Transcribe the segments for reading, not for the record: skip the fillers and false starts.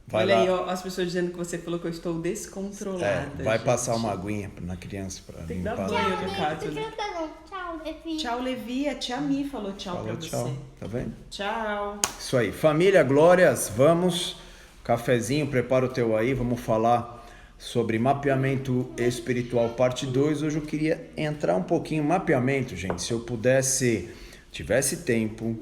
Vai Olha aí, lá. ó, as pessoas dizendo que você falou que eu estou descontrolada. Vai gente. passar uma aguinha na criança pra Tem que dar limpar. banho Tchau, no Levi, Cássio, tô te né? mandando. Tchau, Levi. Tchau, Levi. A tia Mi falou tchau Falou pra tchau, você. tá vendo? Tchau. Isso aí. Família, glórias, vamos. Cafezinho, prepara o teu aí. Vamos falar sobre mapeamento espiritual parte 2. Hoje eu queria entrar um pouquinho em mapeamento, gente. Se eu pudesse, tivesse tempo,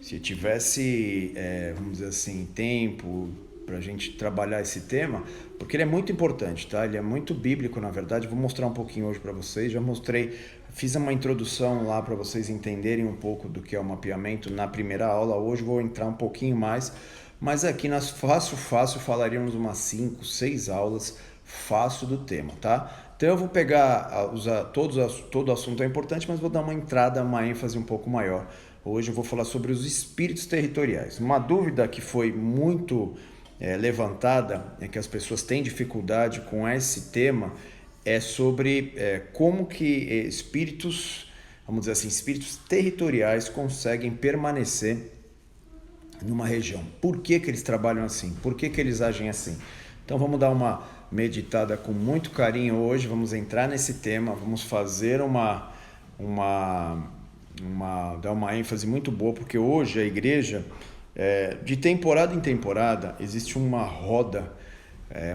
se tivesse, vamos dizer assim, tempo pra gente trabalhar esse tema, porque ele é muito importante, tá? Ele é muito bíblico, na verdade. Vou mostrar um pouquinho hoje para vocês. Já mostrei, fiz uma introdução lá para vocês entenderem um pouco do que é o mapeamento na primeira aula. Hoje vou entrar um pouquinho mais, mas aqui nas fácil falaríamos umas 5, 6 aulas fácil do tema, tá? Então eu vou pegar, todo o assunto é importante, mas vou dar uma entrada, uma ênfase um pouco maior. Hoje eu vou falar sobre os espíritos territoriais. Uma dúvida que foi muito levantada, que as pessoas têm dificuldade com esse tema, é sobre como que espíritos, vamos dizer assim, espíritos territoriais conseguem permanecer numa região. Por que que eles trabalham assim? Por que que eles agem assim? Então vamos dar uma meditada com muito carinho hoje, vamos entrar nesse tema, vamos fazer dar uma ênfase muito boa, porque hoje a igreja, de temporada em temporada, existe uma roda,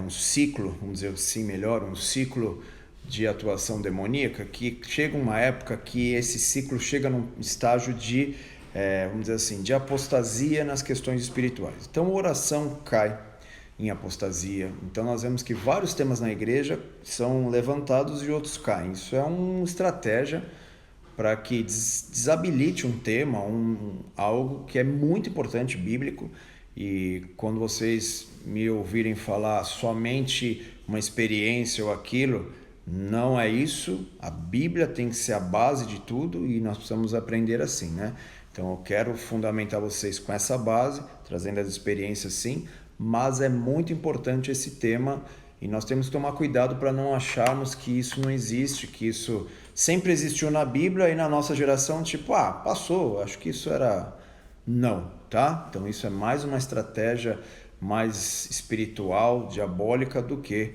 um ciclo, vamos dizer assim melhor, um ciclo de atuação demoníaca, que chega uma época que esse ciclo chega num estágio de, vamos dizer assim, de apostasia nas questões espirituais. Então a oração cai em apostasia. Então nós vemos que vários temas na igreja são levantados e outros caem. Isso é uma estratégia para que desabilite um tema, algo que é muito importante, bíblico, e quando vocês me ouvirem falar somente uma experiência ou aquilo, não é isso. A Bíblia tem que ser a base de tudo e nós precisamos aprender assim, né? Então eu quero fundamentar vocês com essa base, trazendo as experiências sim, mas é muito importante esse tema e nós temos que tomar cuidado para não acharmos que isso não existe, que isso sempre existiu na Bíblia e na nossa geração, tipo, passou, acho que isso era... Não, tá? Então isso é mais uma estratégia mais espiritual, diabólica, do que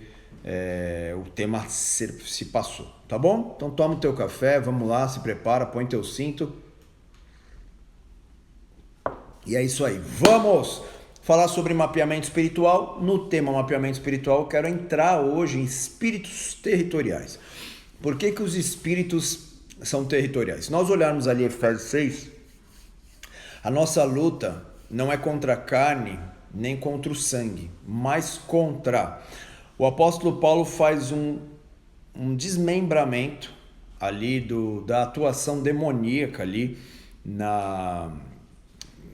o tema se passou, tá bom? Então toma o teu café, vamos lá, se prepara, põe teu cinto. E é isso aí, vamos falar sobre mapeamento espiritual. No tema mapeamento espiritual, eu quero entrar hoje em espíritos territoriais. Por que que os espíritos são territoriais? Se nós olharmos ali Efésios 6, a nossa luta não é contra a carne, nem contra o sangue, mas contra... O apóstolo Paulo faz um desmembramento ali da atuação demoníaca ali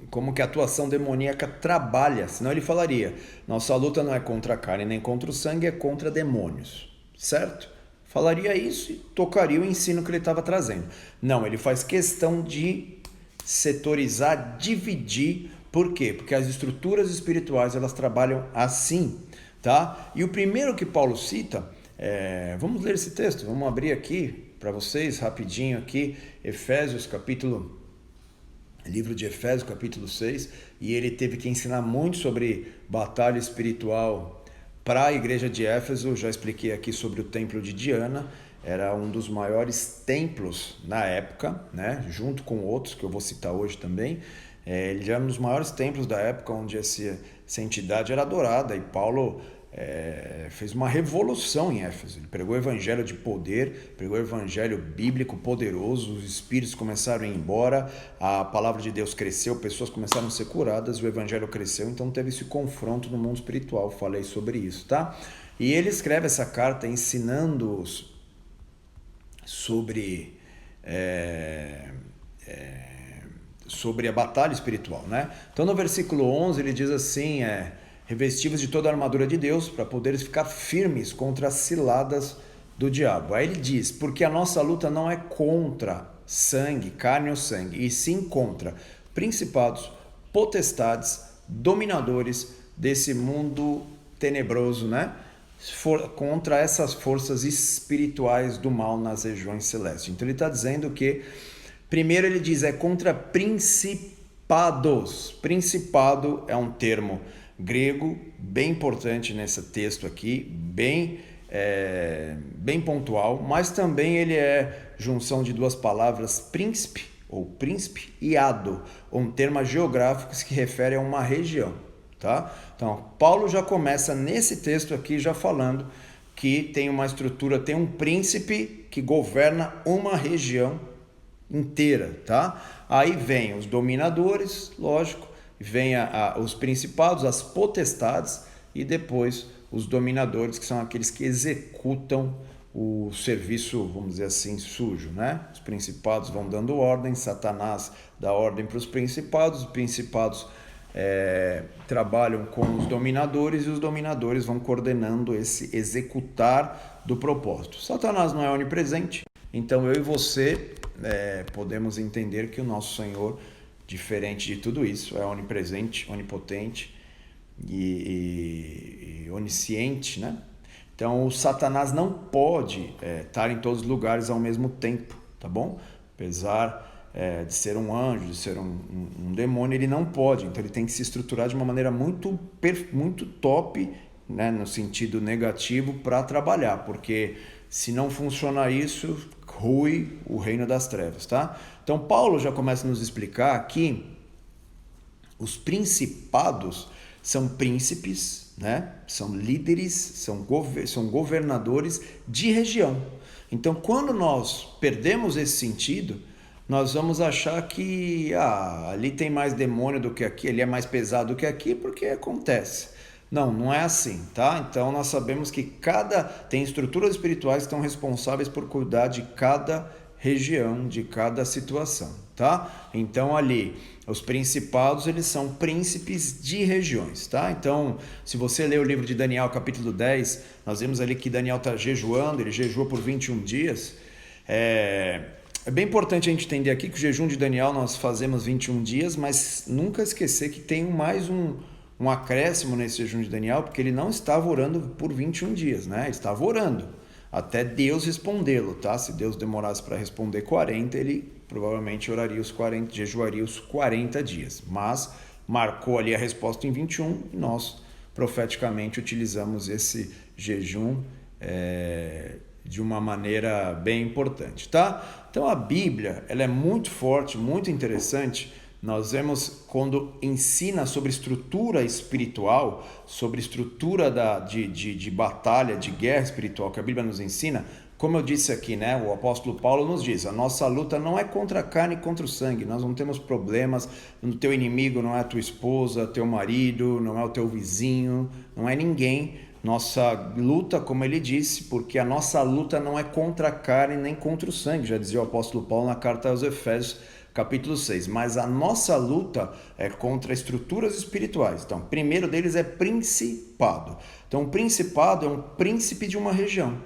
como que a atuação demoníaca trabalha, senão ele falaria, nossa luta não é contra a carne nem contra o sangue, é contra demônios, certo? Falaria isso e tocaria o ensino que ele estava trazendo. Não, ele faz questão de setorizar, dividir. Por quê? Porque as estruturas espirituais, elas trabalham assim, tá? E o primeiro que Paulo cita, vamos ler esse texto, vamos abrir aqui para vocês rapidinho aqui, livro de Efésios, capítulo 6, e ele teve que ensinar muito sobre batalha espiritual para a igreja de Éfeso. Já expliquei aqui sobre o templo de Diana, era um dos maiores templos na época, né? Junto com outros que eu vou citar hoje também. Ele era um dos maiores templos da época onde essa entidade era adorada, e Paulo fez uma revolução em Éfeso. Ele pregou o evangelho de poder, pregou o evangelho bíblico poderoso, os espíritos começaram a ir embora, a palavra de Deus cresceu, pessoas começaram a ser curadas, o evangelho cresceu, então teve esse confronto no mundo espiritual. Falei sobre isso, tá? E ele escreve essa carta ensinando-os sobre a batalha espiritual, né? Então no versículo 11 ele diz assim, revestivos de toda a armadura de Deus para poderes ficar firmes contra as ciladas do diabo. Aí ele diz, porque a nossa luta não é contra sangue, carne ou sangue, e sim contra principados, potestades, dominadores desse mundo tenebroso, né? Contra essas forças espirituais do mal nas regiões celestes. Então ele está dizendo que, primeiro ele diz, contra principados. Principado é um termo grego, bem importante nesse texto aqui, bem pontual, mas também ele é junção de duas palavras, príncipe ou príncipe e ado, um termo geográfico que refere a uma região, tá? Então, Paulo já começa nesse texto aqui já falando que tem uma estrutura, tem um príncipe que governa uma região inteira, tá? Aí vem os dominadores, lógico, vem os principados, as potestades e depois os dominadores, que são aqueles que executam o serviço, vamos dizer assim, sujo, né? Os principados vão dando ordem, Satanás dá ordem para os principados trabalham com os dominadores e os dominadores vão coordenando esse executar do propósito. Satanás não é onipresente, então eu e você podemos entender que o nosso Senhor, diferente de tudo isso, é onipresente, onipotente e onisciente, né? Então o Satanás não pode estar em todos os lugares ao mesmo tempo, tá bom? Apesar de ser um anjo, de ser um demônio, ele não pode. Então ele tem que se estruturar de uma maneira muito top, né, no sentido negativo, para trabalhar, porque se não funciona isso, rui o reino das trevas, tá? Então Paulo já começa a nos explicar que os principados são príncipes, né? São líderes, são governadores de região. Então quando nós perdemos esse sentido, nós vamos achar que ali tem mais demônio do que aqui, ali é mais pesado do que aqui, porque acontece. Não é assim, tá? Então nós sabemos que tem estruturas espirituais que estão responsáveis por cuidar de cada região, de cada situação, tá? Então ali, os principados, eles são príncipes de regiões, tá? Então, se você ler o livro de Daniel, capítulo 10, nós vemos ali que Daniel está jejuando, ele jejua por 21 dias. É bem importante a gente entender aqui que o jejum de Daniel nós fazemos 21 dias, mas nunca esquecer que tem mais um acréscimo nesse jejum de Daniel, porque ele não estava orando por 21 dias, né? Ele estava orando até Deus respondê-lo, tá? Se Deus demorasse para responder 40, ele provavelmente jejuaria os 40 dias. Mas marcou ali a resposta em 21 e nós profeticamente utilizamos esse jejum de uma maneira bem importante, tá? Então a Bíblia, ela é muito forte, muito interessante. Nós vemos quando ensina sobre estrutura espiritual, sobre estrutura de batalha, de guerra espiritual, que a Bíblia nos ensina. Como eu disse aqui, né, o apóstolo Paulo nos diz, a nossa luta não é contra a carne e contra o sangue, nós não temos problemas, o teu inimigo não é a tua esposa, teu marido, não é o teu vizinho, não é ninguém. Nossa luta, como ele disse, porque a nossa luta não é contra a carne nem contra o sangue, já dizia o apóstolo Paulo na carta aos Efésios, capítulo 6, mas a nossa luta é contra estruturas espirituais. Então, o primeiro deles é principado. Então, o principado é um príncipe de uma região.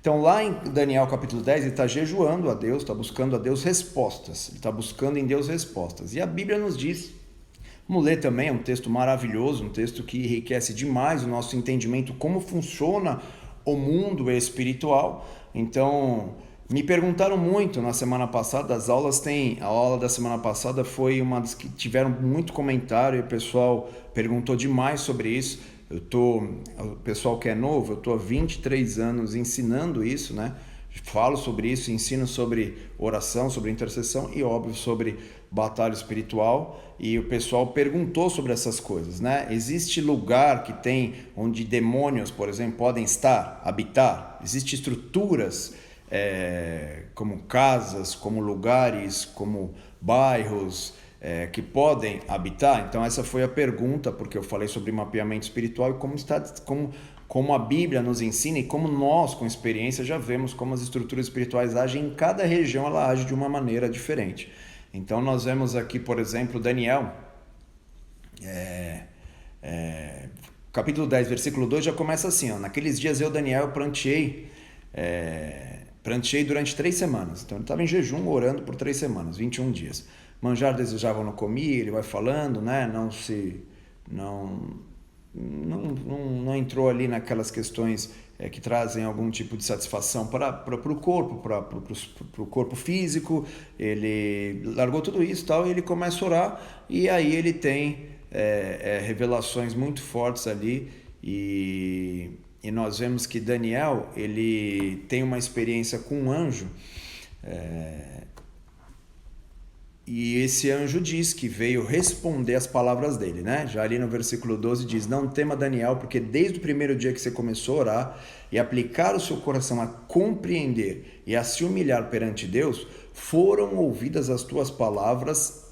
Então, lá em Daniel capítulo 10, ele está jejuando a Deus, está buscando a Deus respostas. Ele está buscando em Deus respostas. E a Bíblia nos diz, vamos ler também, é um texto maravilhoso, um texto que enriquece demais o nosso entendimento como funciona o mundo espiritual. Então, me perguntaram muito na semana passada, a aula da semana passada foi uma das que tiveram muito comentário e o pessoal perguntou demais sobre isso. O pessoal que é novo, eu estou há 23 anos ensinando isso, né? Falo sobre isso, ensino sobre oração, sobre intercessão e, óbvio, sobre batalha espiritual. E o pessoal perguntou sobre essas coisas, né? Existe lugar que tem onde demônios, por exemplo, podem habitar? Existem estruturas como casas, como lugares, como bairros que podem habitar? Então essa foi a pergunta, porque eu falei sobre mapeamento espiritual e como a Bíblia nos ensina e como nós, com experiência, já vemos como as estruturas espirituais agem em cada região, ela age de uma maneira diferente. Então nós vemos aqui, por exemplo, Daniel, capítulo 10, versículo 2, já começa assim, ó, naqueles dias eu, Daniel, pranteei durante 3 semanas. Então ele estava em jejum, orando por 3 semanas, 21 dias. Manjar desejavam, não comia, ele vai falando, né? Não entrou ali naquelas questões que trazem algum tipo de satisfação para o corpo, para o corpo físico. Ele largou tudo isso e tal, e ele começa a orar, e aí ele tem revelações muito fortes ali, e nós vemos que Daniel, ele tem uma experiência com um anjo, e esse anjo diz que veio responder as palavras dele, né? Já ali no versículo 12 diz: não tema, Daniel, porque desde o primeiro dia que você começou a orar e aplicar o seu coração a compreender e a se humilhar perante Deus, foram ouvidas as tuas palavras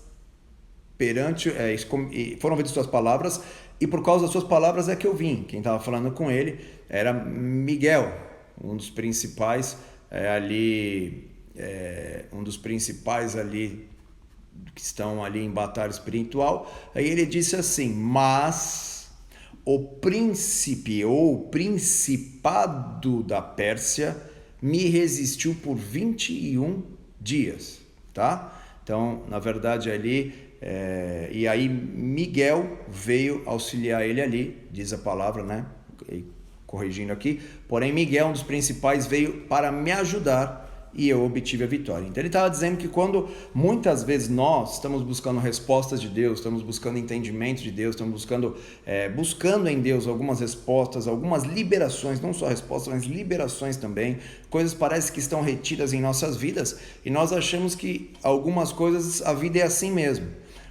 foram ouvidas as tuas palavras, e por causa das suas palavras é que eu vim. Quem estava falando com ele era Miguel, um dos principais ali que estão ali em batalha espiritual. Aí ele disse assim: mas o príncipe ou principado da Pérsia me resistiu por 21 dias, tá? Então, na verdade ali, e aí Miguel veio auxiliar ele ali, diz a palavra, né? Corrigindo aqui, porém Miguel, um dos principais, veio para me ajudar e eu obtive a vitória. Então ele estava dizendo que quando muitas vezes nós estamos buscando respostas de Deus, estamos buscando entendimento de Deus, estamos buscando em Deus algumas respostas, algumas liberações, não só respostas, mas liberações também, coisas parecem que estão retidas em nossas vidas, e nós achamos que algumas coisas, a vida é assim mesmo.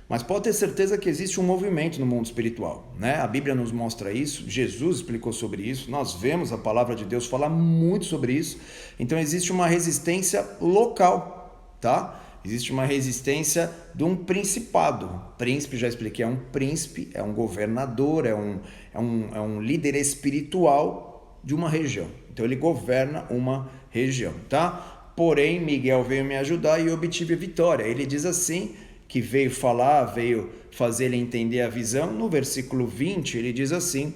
Mas pode ter certeza que existe um movimento no mundo espiritual, né? A Bíblia nos mostra isso, Jesus explicou sobre isso, nós vemos a palavra de Deus falar muito sobre isso. Então existe uma resistência local, tá? Existe uma resistência de um principado. Príncipe, já expliquei, é um príncipe, é um governador, é um líder espiritual de uma região. Então ele governa uma região, tá? Porém, Miguel veio me ajudar e eu obtive a vitória. Ele diz assim, que veio fazer ele entender a visão. No versículo 20, ele diz assim,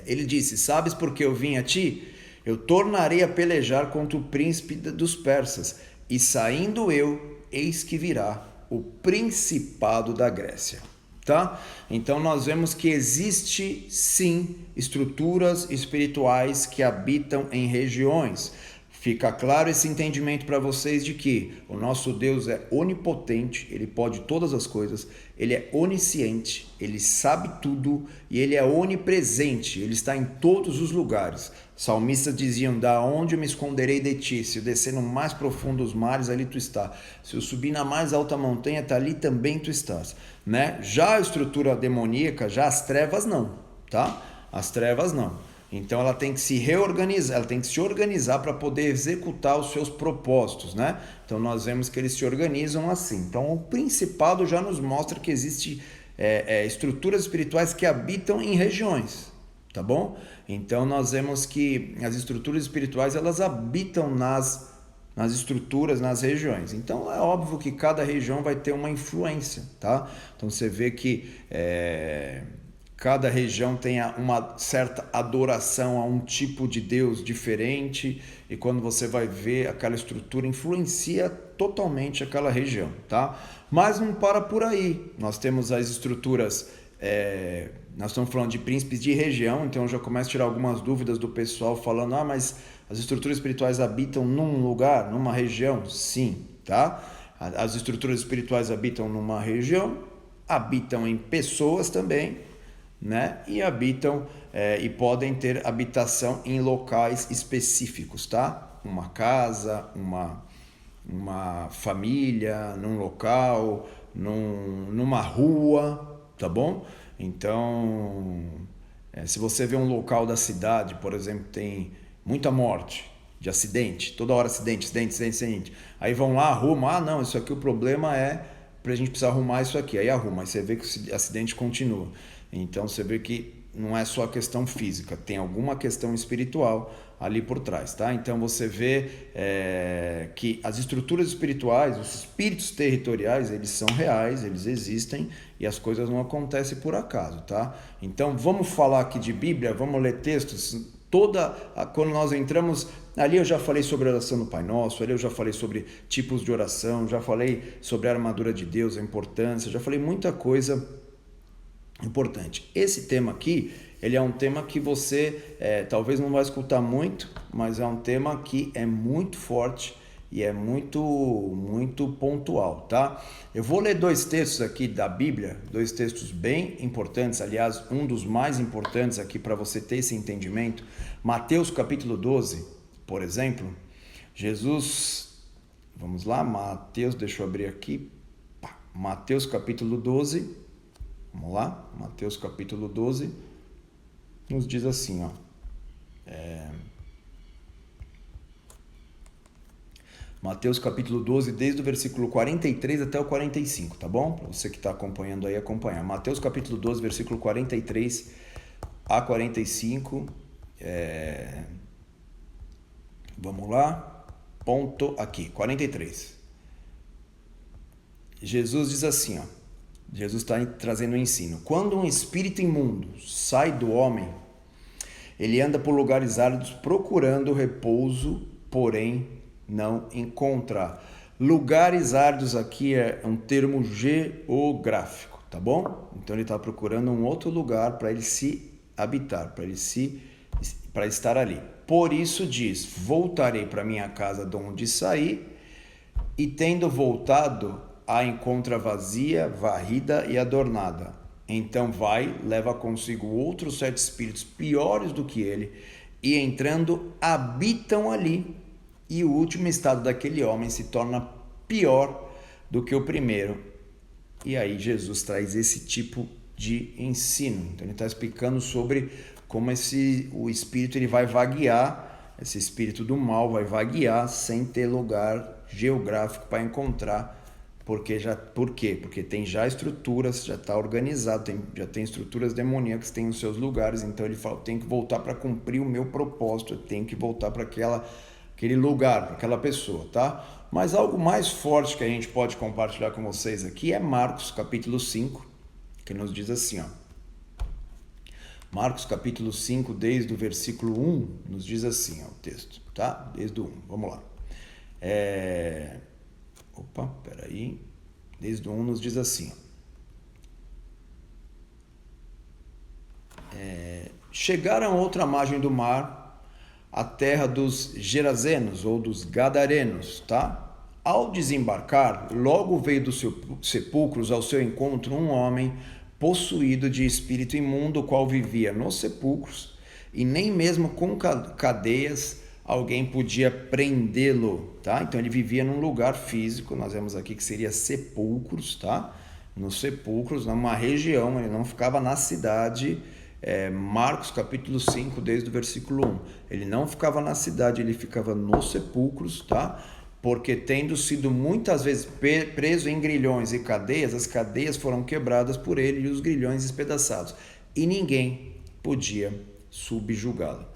ele disse: sabes por que eu vim a ti? Eu tornarei a pelejar contra o príncipe dos persas, e saindo eu, eis que virá o principado da Grécia. Tá? Então nós vemos que existe sim estruturas espirituais que habitam em regiões. Fica claro esse entendimento para vocês de que o nosso Deus é onipotente, ele pode todas as coisas, ele é onisciente, ele sabe tudo e ele é onipresente, ele está em todos os lugares. Salmistas diziam: da onde eu me esconderei de ti? Se eu descer no mais profundo dos mares, ali tu está. Se eu subir na mais alta montanha, ali também tu estás, né? Já a estrutura demoníaca, já as trevas não, tá? As trevas não. Então ela tem que se reorganizar, ela tem que se organizar para poder executar os seus propósitos, né? Então nós vemos que eles se organizam assim. Então o principado já nos mostra que existe estruturas espirituais que habitam em regiões, tá bom? Então nós vemos que as estruturas espirituais, elas habitam nas estruturas, nas regiões. Então é óbvio que cada região vai ter uma influência, tá? Então você vê que cada região tem uma certa adoração a um tipo de Deus diferente, e quando você vai ver, aquela estrutura influencia totalmente aquela região, tá? Mas não para por aí. Nós temos as estruturas, nós estamos falando de príncipes de região, então eu já começo a tirar algumas dúvidas do pessoal falando: mas as estruturas espirituais habitam num lugar, numa região? Sim, tá? As estruturas espirituais habitam numa região, habitam em pessoas também, né? E habitam e podem ter habitação em locais específicos, tá? Uma casa, uma família, num local, numa rua, tá bom? Então, se você vê um local da cidade, por exemplo, tem muita morte de acidente, toda hora acidente, aí vão lá, arrumam: não, isso aqui o problema é pra gente precisar arrumar isso aqui, aí arruma, aí você vê que o acidente continua. Então você vê que não é só a questão física, tem alguma questão espiritual ali por trás, tá? Então você vê que as estruturas espirituais, os espíritos territoriais, eles são reais, eles existem, e as coisas não acontecem por acaso, tá? Então vamos falar aqui de Bíblia, vamos ler textos. Quando nós entramos ali, eu já falei sobre a oração do Pai Nosso, ali eu já falei sobre tipos de oração, já falei sobre a armadura de Deus, a importância, já falei muita coisa importante. Esse tema aqui, ele é um tema que você talvez não vai escutar muito, mas é um tema que é muito forte e é muito pontual, tá? Eu vou ler 2 textos aqui da Bíblia, 2 textos bem importantes, aliás, um dos mais importantes aqui para você ter esse entendimento. Mateus capítulo 12, por exemplo, Jesus, vamos lá, Mateus, deixa eu abrir aqui, Mateus capítulo 12, vamos lá, Mateus capítulo 12, nos diz assim, ó, Mateus capítulo 12, desde o versículo 43 até o 45, tá bom? Para você que está acompanhando aí, acompanhar. Mateus capítulo 12, versículo 43 a 45. Vamos lá. Ponto aqui, 43. Jesus diz assim, ó. Jesus está trazendo um ensino. Quando um espírito imundo sai do homem, ele anda por lugares áridos procurando repouso, porém não encontra. Lugares áridos aqui é um termo geográfico, tá bom? Então ele está procurando um outro lugar para ele se habitar, para estar ali. Por isso diz: voltarei para minha casa de onde saí, e tendo voltado, a encontra vazia, varrida e adornada. Então vai, leva consigo outros 7 espíritos piores do que ele, e entrando habitam ali. E o último estado daquele homem se torna pior do que o primeiro. E aí Jesus traz esse tipo de ensino. Então ele está explicando sobre como o espírito ele vai vaguear, esse espírito do mal vai vaguear sem ter lugar geográfico para encontrar. Por quê? Porque tem já estruturas, já está organizado, já tem estruturas demoníacas, tem os seus lugares. Então ele fala, tem que voltar para cumprir o meu propósito, eu tenho que voltar para aquele lugar, para aquela pessoa, tá? Mas algo mais forte que a gente pode compartilhar com vocês aqui é Marcos capítulo 5, que nos diz assim, ó. Marcos capítulo 5, desde o versículo 1, nos diz assim, ó, o texto, tá? Desde o 1, vamos lá. Desde o 1 nos diz assim, ó. Chegaram a outra margem do mar, a terra dos Gerazenos ou dos Gadarenos, tá? Ao desembarcar, logo veio dos sepulcros ao seu encontro um homem possuído de espírito imundo, o qual vivia nos sepulcros, e nem mesmo com cadeias alguém podia prendê-lo, tá? Então ele vivia num lugar físico, nós vemos aqui que seria sepulcros, tá? Nos sepulcros, numa região, ele não ficava na cidade. Marcos capítulo 5, desde o versículo 1. Ele não ficava na cidade, ele ficava nos sepulcros, tá? Porque tendo sido muitas vezes preso em grilhões e cadeias, as cadeias foram quebradas por ele e os grilhões despedaçados. E ninguém podia subjugá-lo.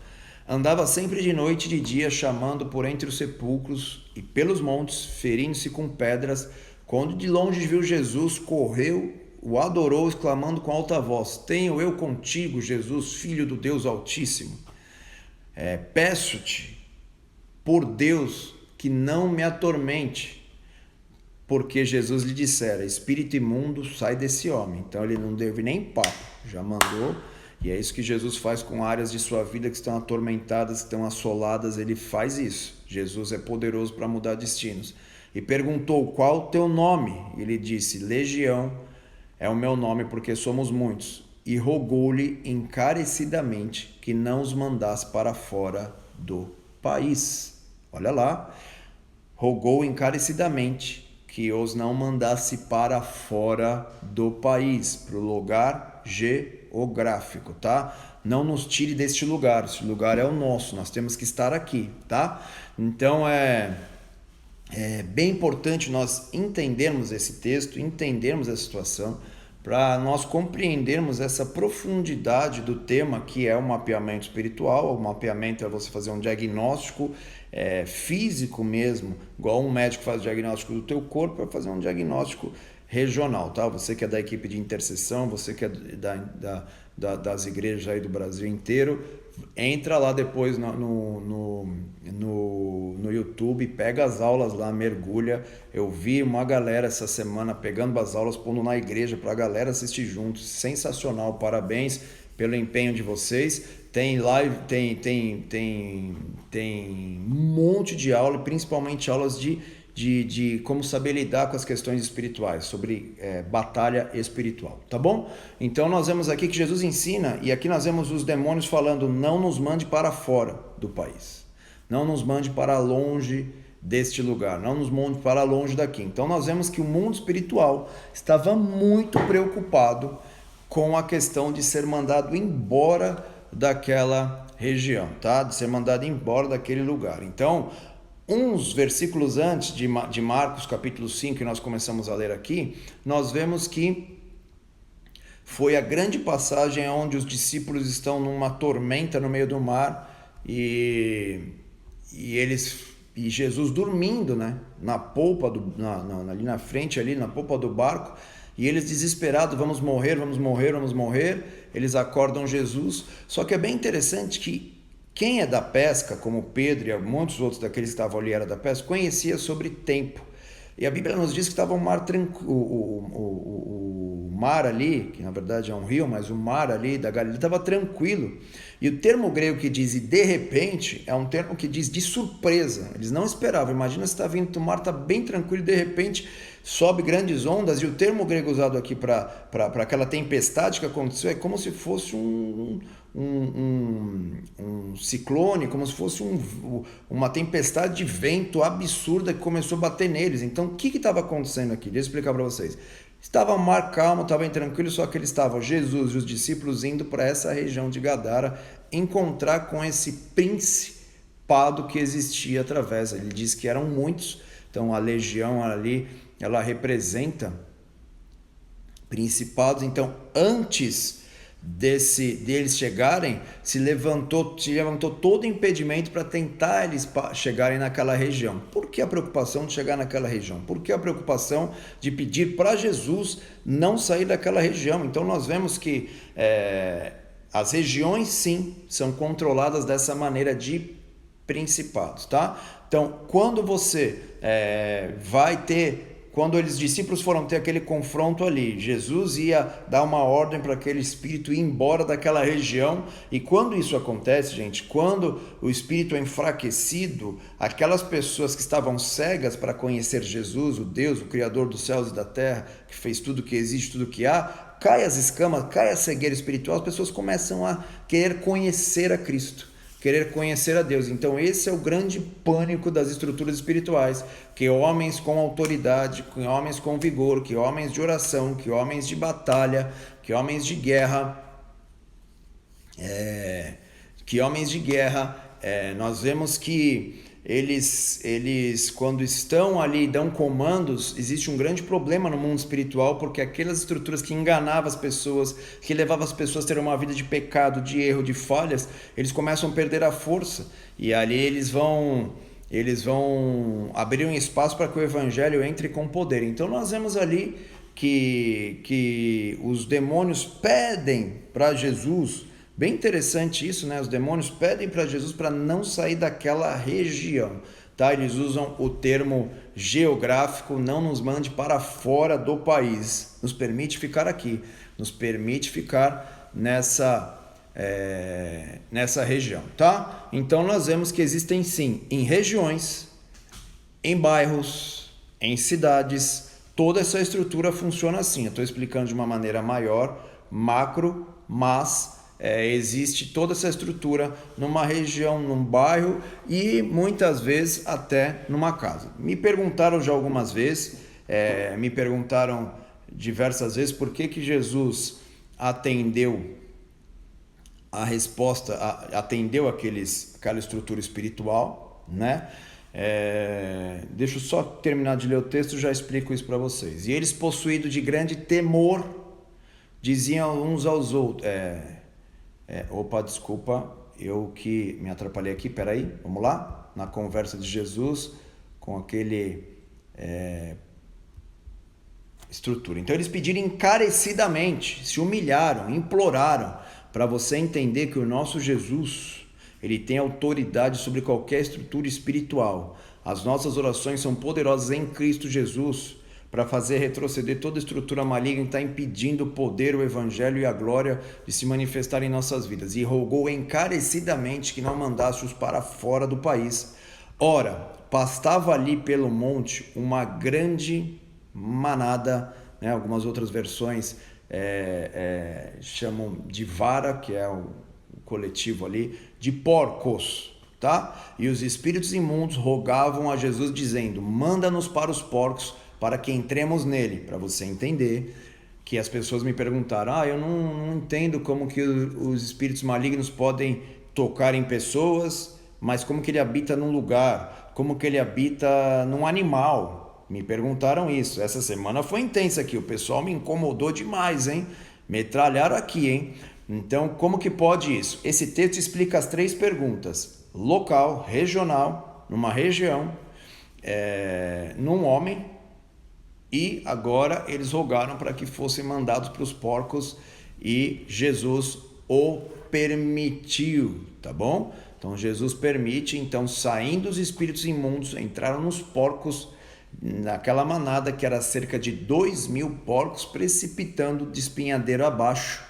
Andava sempre de noite e de dia, chamando por entre os sepulcros e pelos montes, ferindo-se com pedras. Quando de longe viu Jesus, correu, o adorou, exclamando com alta voz: tenho eu contigo, Jesus, Filho do Deus Altíssimo. Peço-te, por Deus, que não me atormente. Porque Jesus lhe dissera: espírito imundo, sai desse homem. Então ele não teve nem papo, já mandou. E é isso que Jesus faz com áreas de sua vida que estão atormentadas, que estão assoladas. Ele faz isso. Jesus é poderoso para mudar destinos. E perguntou: qual o teu nome? Ele disse: Legião é o meu nome, porque somos muitos. E rogou-lhe encarecidamente que não os mandasse para fora do país. Olha lá. Rogou encarecidamente que os não mandasse para fora do país, para o lugar geográfico, tá? Não nos tire deste lugar. Este lugar é o nosso, nós temos que estar aqui, tá? Então é bem importante nós entendermos esse texto, entendermos essa situação, para nós compreendermos essa profundidade do tema que é o mapeamento espiritual. O mapeamento é você fazer um diagnóstico físico mesmo, igual um médico faz o diagnóstico do teu corpo, é fazer um diagnóstico regional, tá? Você que é da equipe de intercessão, você que é das igrejas aí do Brasil inteiro, entra lá depois no YouTube, pega as aulas lá, mergulha. Eu vi uma galera essa semana pegando as aulas, pondo na igreja para a galera assistir junto. Sensacional, parabéns pelo empenho de vocês. tem live, tem um monte de aula, principalmente aulas de como saber lidar com as questões espirituais, sobre batalha espiritual, tá bom? Então nós vemos aqui que Jesus ensina, e aqui nós vemos os demônios falando: não nos mande para fora do país, não nos mande para longe deste lugar, não nos mande para longe daqui. Então nós vemos que o mundo espiritual estava muito preocupado com a questão de ser mandado embora daquela região, tá? De ser mandado embora daquele lugar. Então, uns versículos antes de Marcos capítulo 5, que nós começamos a ler aqui, nós vemos que foi a grande passagem onde os discípulos estão numa tormenta no meio do mar e Jesus dormindo, né, na polpa ali na frente, ali na polpa do barco, e eles desesperados: vamos morrer, vamos morrer, vamos morrer. Eles acordam Jesus. Só que é bem interessante que quem é da pesca, como Pedro e muitos outros daqueles que estavam ali era da pesca, conhecia sobre tempo. E a Bíblia nos diz que estava um mar tranquilo, o mar ali, que na verdade é um rio, mas o mar ali da Galileia estava tranquilo. E o termo grego que diz "e de repente" é um termo que diz de surpresa. Eles não esperavam. Imagina se está vindo, o mar está bem tranquilo e de repente sobe grandes ondas. E o termo grego usado aqui para aquela tempestade que aconteceu é como se fosse um ciclone, como se fosse uma tempestade de vento absurda que começou a bater neles. Então o que estava acontecendo aqui? Deixa eu explicar para vocês. Estava um mar calmo, estava bem tranquilo, só que eles estavam, Jesus e os discípulos, indo para essa região de Gadara, encontrar com esse principado que existia através. Ele diz que eram muitos, então a legião ali, ela representa principados. Então, antes deles chegarem, se levantou todo impedimento para tentar eles chegarem naquela região. Por que a preocupação de chegar naquela região? Por que a preocupação de pedir para Jesus não sair daquela região? Então nós vemos que as regiões sim são controladas dessa maneira de principados, tá? Então quando você quando os discípulos foram ter aquele confronto ali, Jesus ia dar uma ordem para aquele espírito ir embora daquela região. E quando isso acontece, gente, quando o espírito é enfraquecido, aquelas pessoas que estavam cegas para conhecer Jesus, o Deus, o Criador dos céus e da terra, que fez tudo que existe, tudo que há, cai as escamas, cai a cegueira espiritual, as pessoas começam a querer conhecer a Cristo, querer conhecer a Deus. Então esse é o grande pânico das estruturas espirituais, que homens com autoridade, que homens com vigor, que homens de oração, que homens de batalha, que homens de guerra, nós vemos que eles quando estão ali, dão comandos. Existe um grande problema no mundo espiritual, porque aquelas estruturas que enganavam as pessoas, que levavam as pessoas a ter uma vida de pecado, de erro, de falhas, eles começam a perder a força, e ali eles vão abrir um espaço para que o evangelho entre com poder. Então nós vemos ali que os demônios pedem para Jesus. Bem interessante isso, né? Os demônios pedem para Jesus para não sair daquela região, tá? Eles usam o termo geográfico: não nos mande para fora do país, nos permite ficar aqui, nos permite ficar nessa região, tá? Então nós vemos que existem sim, em regiões, em bairros, em cidades, toda essa estrutura funciona assim. Eu estou explicando de uma maneira maior, macro, mas existe toda essa estrutura numa região, num bairro e muitas vezes até numa casa. Me perguntaram já algumas vezes, me perguntaram diversas vezes por que Jesus atendeu a resposta, atendeu aquela estrutura espiritual, né? Deixa eu só terminar de ler o texto, já explico isso para vocês. E eles, possuídos de grande temor, diziam uns aos outros... desculpa, eu que me atrapalhei aqui, peraí, vamos lá? Na conversa de Jesus com aquele estrutura. Então eles pediram encarecidamente, se humilharam, imploraram, para você entender que o nosso Jesus, ele tem autoridade sobre qualquer estrutura espiritual. As nossas orações são poderosas em Cristo Jesus para fazer retroceder toda estrutura maligna que está impedindo o poder, o evangelho e a glória de se manifestar em nossas vidas. E rogou encarecidamente que não mandasse-os para fora do país. Ora, pastava ali pelo monte uma grande manada, né? Algumas outras versões chamam de vara, que é o coletivo ali, de porcos. Tá? E os espíritos imundos rogavam a Jesus dizendo: manda-nos para os porcos para que entremos nele. Para você entender que as pessoas me perguntaram: eu não entendo como que os espíritos malignos podem tocar em pessoas, mas como que ele habita num lugar, como que ele habita num animal. Me perguntaram isso. Essa semana foi intensa aqui, o pessoal me incomodou demais, hein? Metralharam aqui, hein? Então, como que pode isso? Esse texto explica as 3 perguntas: local, regional, numa região, num homem, e agora eles rogaram para que fossem mandados para os porcos e Jesus o permitiu, tá bom? Então Jesus permite, então saindo os espíritos imundos, entraram nos porcos, naquela manada que era cerca de 2.000 porcos, precipitando de espinhadeiro abaixo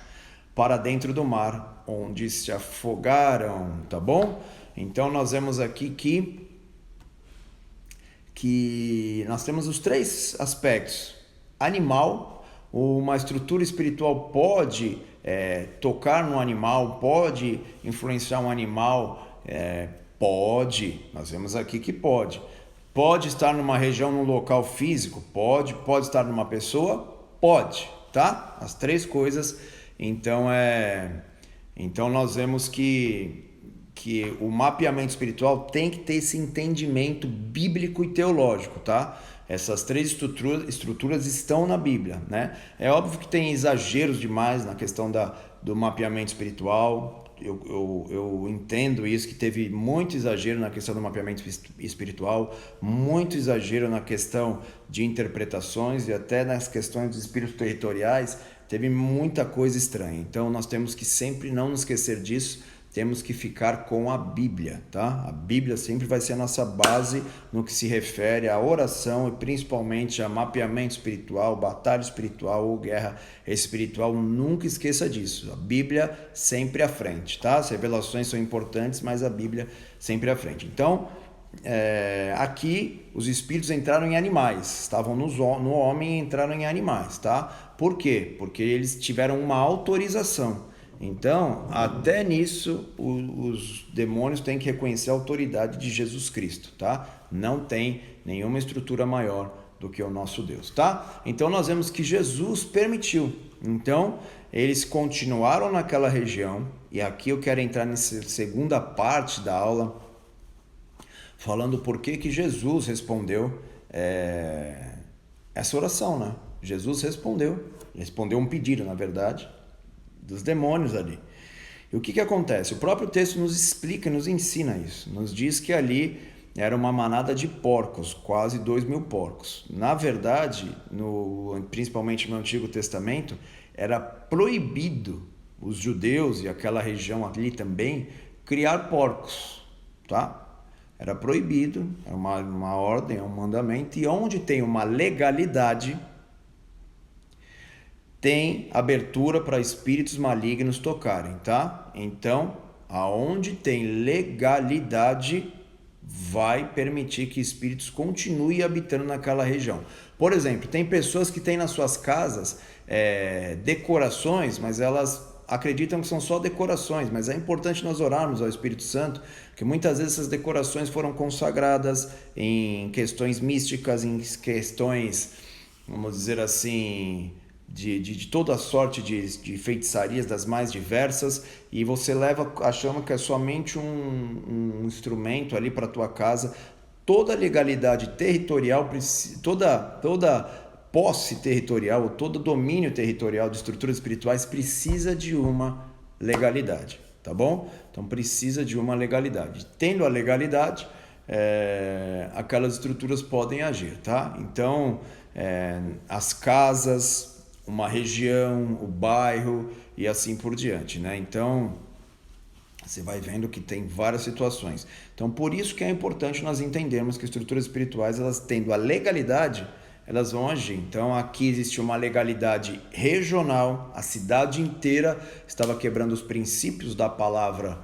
para dentro do mar, onde se afogaram, tá bom? Então nós vemos aqui que nós temos os 3 aspectos. Animal, uma estrutura espiritual pode tocar no animal, pode influenciar um animal, pode, nós vemos aqui que pode. Pode estar numa região, num local físico, pode estar numa pessoa, pode, tá? As 3 coisas. Então nós vemos que o mapeamento espiritual tem que ter esse entendimento bíblico e teológico, tá? Essas 3 estruturas estão na Bíblia, né? É óbvio que tem exageros demais na questão do mapeamento espiritual. Eu entendo isso, que teve muito exagero na questão do mapeamento espiritual, muito exagero na questão de interpretações e até nas questões dos espíritos territoriais. Teve muita coisa estranha. Então nós temos que sempre não nos esquecer disso. Temos que ficar com a Bíblia, tá? A Bíblia sempre vai ser a nossa base no que se refere à oração e principalmente a mapeamento espiritual, batalha espiritual ou guerra espiritual. Nunca esqueça disso. A Bíblia sempre à frente, tá? As revelações são importantes, mas a Bíblia sempre à frente. Então, aqui os espíritos entraram em animais, estavam no homem e entraram em animais, tá? Por quê? Porque eles tiveram uma autorização. Então, até nisso, os demônios têm que reconhecer a autoridade de Jesus Cristo, tá? Não tem nenhuma estrutura maior do que o nosso Deus, tá? Então, nós vemos que Jesus permitiu. Então, eles continuaram naquela região, e aqui eu quero entrar nessa segunda parte da aula, falando por que Jesus respondeu essa oração, né? Jesus respondeu um pedido, na verdade, dos demônios ali. E o que acontece? O próprio texto nos explica, nos ensina isso. Nos diz que ali era uma manada de porcos, quase 2.000 porcos. Na verdade, principalmente no Antigo Testamento, era proibido os judeus e aquela região ali também criar porcos, tá? Era proibido, é uma ordem, é um mandamento, e onde tem uma legalidade, tem abertura para espíritos malignos tocarem, tá? Então, aonde tem legalidade, vai permitir que espíritos continuem habitando naquela região. Por exemplo, tem pessoas que têm nas suas casas decorações, mas elas acreditam que são só decorações, mas é importante nós orarmos ao Espírito Santo, que muitas vezes essas decorações foram consagradas em questões místicas, em questões, vamos dizer assim, de toda sorte de feitiçarias das mais diversas, e você leva achando que é somente um instrumento ali para a tua casa. Toda legalidade territorial, toda posse territorial, todo domínio territorial de estruturas espirituais precisa de uma legalidade, tá bom? Então precisa de uma legalidade. Tendo a legalidade, aquelas estruturas podem agir, tá? Então, as casas, uma região, o bairro e assim por diante, né? Então, você vai vendo que tem várias situações. Então, por isso que é importante nós entendermos que estruturas espirituais, elas tendo a legalidade, elas vão agir. Então aqui existe uma legalidade regional, a cidade inteira estava quebrando os princípios da palavra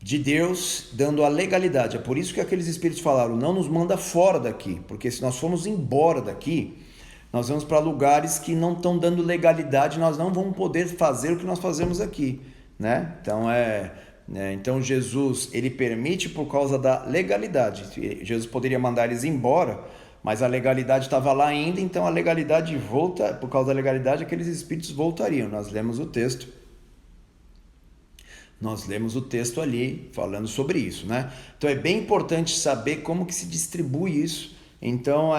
de Deus, dando a legalidade. É por isso que aqueles espíritos falaram, não nos manda fora daqui, porque se nós formos embora daqui, nós vamos para lugares que não estão dando legalidade, nós não vamos poder fazer o que nós fazemos aqui, né? Então Jesus, ele permite por causa da legalidade. Jesus poderia mandar eles embora, mas a legalidade estava lá ainda, então a legalidade volta, por causa da legalidade aqueles espíritos voltariam. Nós lemos o texto ali falando sobre isso, né? Então é bem importante saber como que se distribui isso. Então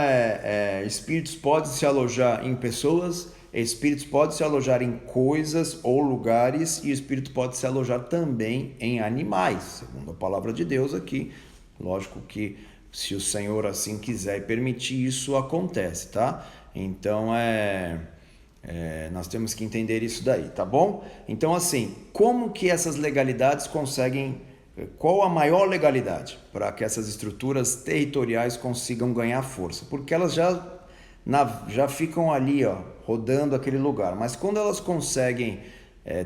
espíritos podem se alojar em pessoas, espíritos podem se alojar em coisas ou lugares, e espírito pode se alojar também em animais, segundo a palavra de Deus aqui. Lógico que se o Senhor assim quiser e permitir, isso acontece, tá? Então nós temos que entender isso daí, tá bom? Então assim, como que essas legalidades conseguem, qual a maior legalidade para que essas estruturas territoriais consigam ganhar força? Porque elas já ficam ali, ó, rodando aquele lugar, mas quando elas conseguem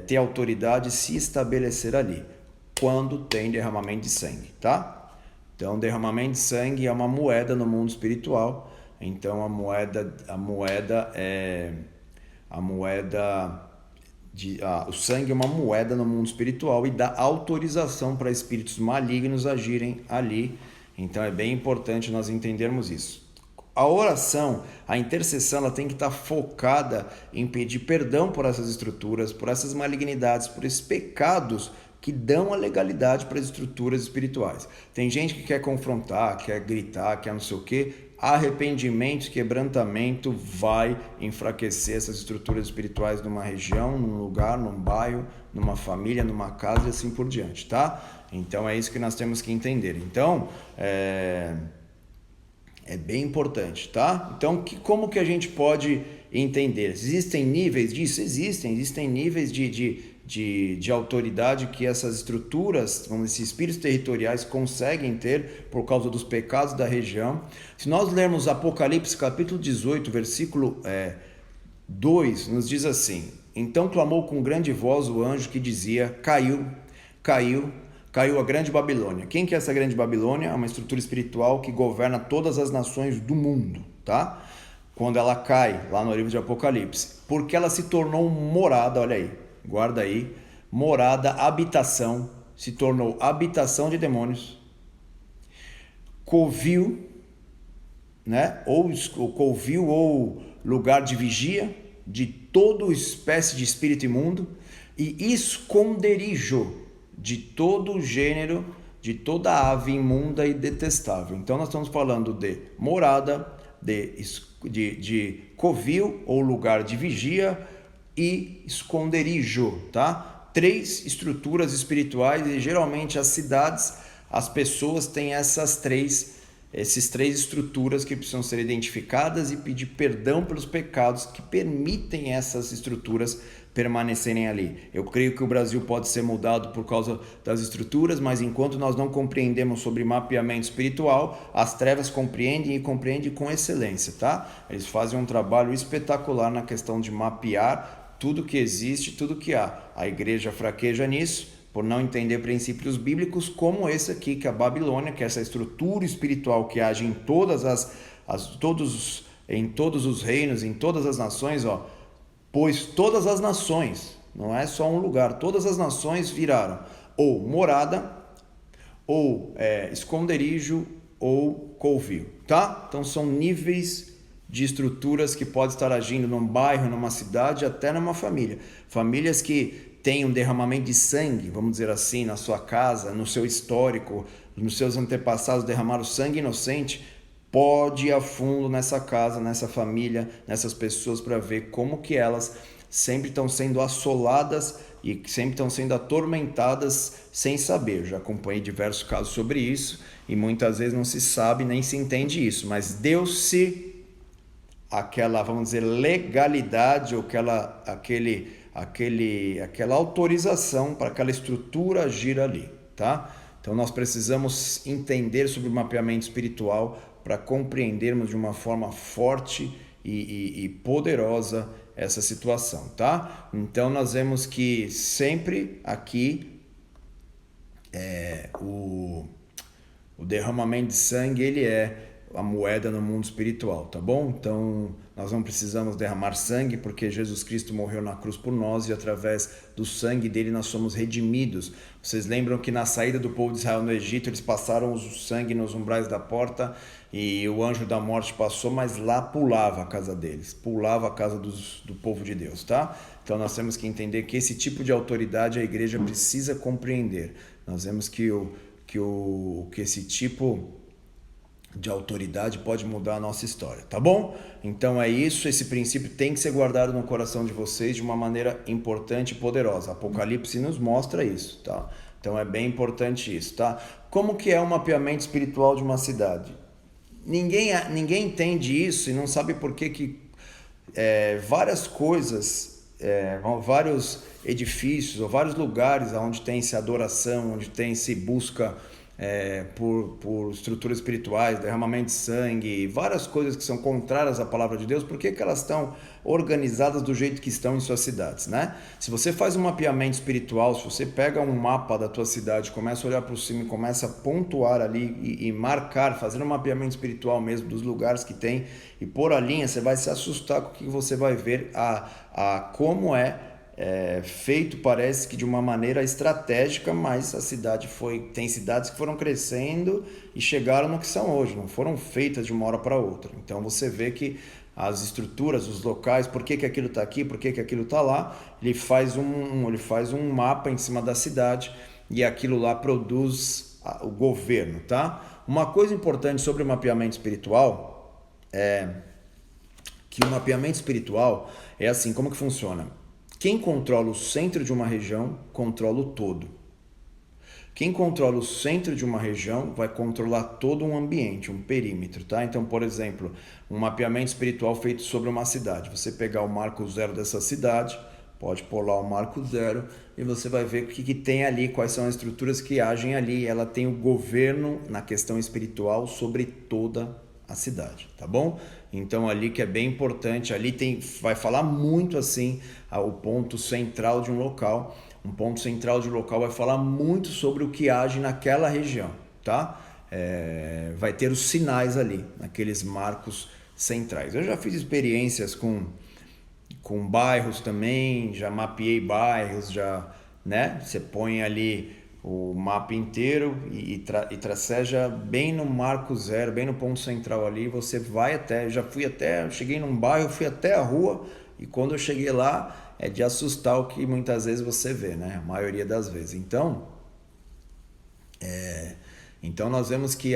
ter autoridade, se estabelecer ali, quando tem derramamento de sangue, tá? Então derramamento de sangue é uma moeda no mundo espiritual. Então o sangue é uma moeda no mundo espiritual e dá autorização para espíritos malignos agirem ali. Então é bem importante nós entendermos isso. A oração, a intercessão, ela tem que estar focada em pedir perdão por essas estruturas, por essas malignidades, por esses pecados que dão a legalidade para as estruturas espirituais. Tem gente que quer confrontar, quer gritar, quer não sei o quê. Arrependimento, quebrantamento vai enfraquecer essas estruturas espirituais numa região, num lugar, num bairro, numa família, numa casa e assim por diante, tá? Então é isso que nós temos que entender. Então é bem importante, tá? Então como que a gente pode entender? Existem níveis disso? Existem níveis de autoridade que essas estruturas, vamos dizer, espíritos territoriais conseguem ter por causa dos pecados da região. Se nós lermos Apocalipse capítulo 18, versículo 2, nos diz assim: então clamou com grande voz o anjo que dizia, caiu a grande Babilônia. Quem que é essa grande Babilônia? É uma estrutura espiritual que governa todas as nações do mundo, tá? Quando ela cai, lá no livro de Apocalipse, porque ela se tornou morada, olha aí, guarda aí, morada, habitação, se tornou habitação de demônios, covil, né? Covil ou lugar de vigia de toda espécie de espírito imundo e esconderijo de todo gênero, de toda ave imunda e detestável. Então nós estamos falando de morada, de covil ou lugar de vigia e esconderijo, tá? 3 estruturas espirituais, e geralmente as cidades, as pessoas têm esses três estruturas que precisam ser identificadas e pedir perdão pelos pecados que permitem essas estruturas permanecerem ali. Eu creio que o Brasil pode ser mudado por causa das estruturas, mas enquanto nós não compreendemos sobre mapeamento espiritual, as trevas compreendem com excelência, tá? Eles fazem um trabalho espetacular na questão de mapear tudo que existe, tudo que há. A igreja fraqueja nisso, por não entender princípios bíblicos como esse aqui, que é a Babilônia, que é essa estrutura espiritual que age em todos os reinos, em todas as nações, ó. Pois todas as nações, não é só um lugar, todas as nações viraram ou morada, ou esconderijo, ou covil, tá? Então são níveis de estruturas que podem estar agindo num bairro, numa cidade, até numa família. Famílias que têm um derramamento de sangue, vamos dizer assim, na sua casa, no seu histórico, nos seus antepassados derramaram sangue inocente, pode ir a fundo nessa casa, nessa família, nessas pessoas, para ver como que elas sempre estão sendo assoladas e sempre estão sendo atormentadas sem saber. Eu já acompanhei diversos casos sobre isso e muitas vezes não se sabe nem se entende isso, mas deu-se aquela, vamos dizer, legalidade ou aquela autorização para aquela estrutura agir ali, tá? Então nós precisamos entender sobre o mapeamento espiritual para compreendermos de uma forma forte e poderosa essa situação, tá? Então nós vemos que sempre aqui o derramamento de sangue, ele é a moeda no mundo espiritual, tá bom? Então nós não precisamos derramar sangue porque Jesus Cristo morreu na cruz por nós e através do sangue dele nós somos redimidos. Vocês lembram que na saída do povo de Israel no Egito eles passaram o sangue nos umbrais da porta e o anjo da morte passou, mas lá pulava a casa deles, pulava a casa do povo de Deus, tá? Então nós temos que entender que esse tipo de autoridade a igreja precisa compreender. Nós vemos que esse tipo de autoridade pode mudar a nossa história, tá bom? Então é isso, esse princípio tem que ser guardado no coração de vocês de uma maneira importante e poderosa. Apocalipse nos mostra isso, tá? Então é bem importante isso, tá? Como que é o mapeamento espiritual de uma cidade? Ninguém entende isso e não sabe por que várias coisas, vários edifícios ou vários lugares onde tem-se adoração, onde tem-se busca por estruturas espirituais, derramamento de sangue, várias coisas que são contrárias à palavra de Deus, por que elas estão organizadas do jeito que estão em suas cidades, né? Se você faz um mapeamento espiritual, se você pega um mapa da tua cidade, começa a olhar para cima e começa a pontuar ali e marcar, fazer um mapeamento espiritual mesmo dos lugares que tem e pôr a linha, você vai se assustar com o que você vai ver, como feito, parece que de uma maneira estratégica, mas a cidade tem cidades que foram crescendo e chegaram no que são hoje, não foram feitas de uma hora para outra. Então você vê que as estruturas, os locais, por que aquilo está aqui, por que aquilo está lá, ele faz um mapa em cima da cidade e aquilo lá produz o governo, tá? Uma coisa importante sobre o mapeamento espiritual é que o mapeamento espiritual é assim, como que funciona? Quem controla o centro de uma região, controla o todo. Quem controla o centro de uma região vai controlar todo um ambiente, um perímetro, tá? Então, por exemplo, um mapeamento espiritual feito sobre uma cidade. Você pegar o marco zero dessa cidade, pode pôr lá o marco zero e você vai ver o que tem ali, quais são as estruturas que agem ali. Ela tem o governo na questão espiritual sobre toda a cidade, tá bom? Então ali que é bem importante, ali vai falar muito assim o ponto central de um local. Um ponto central de um local vai falar muito sobre o que age naquela região, tá? Vai ter os sinais ali, naqueles marcos centrais. Eu já fiz experiências com bairros também, já mapeei bairros, né? Você põe ali o mapa inteiro e traceja bem no marco zero, bem no ponto central ali, você vai cheguei num bairro, fui até a rua e quando eu cheguei lá é de assustar o que muitas vezes você vê, né? A maioria das vezes. Então nós vemos que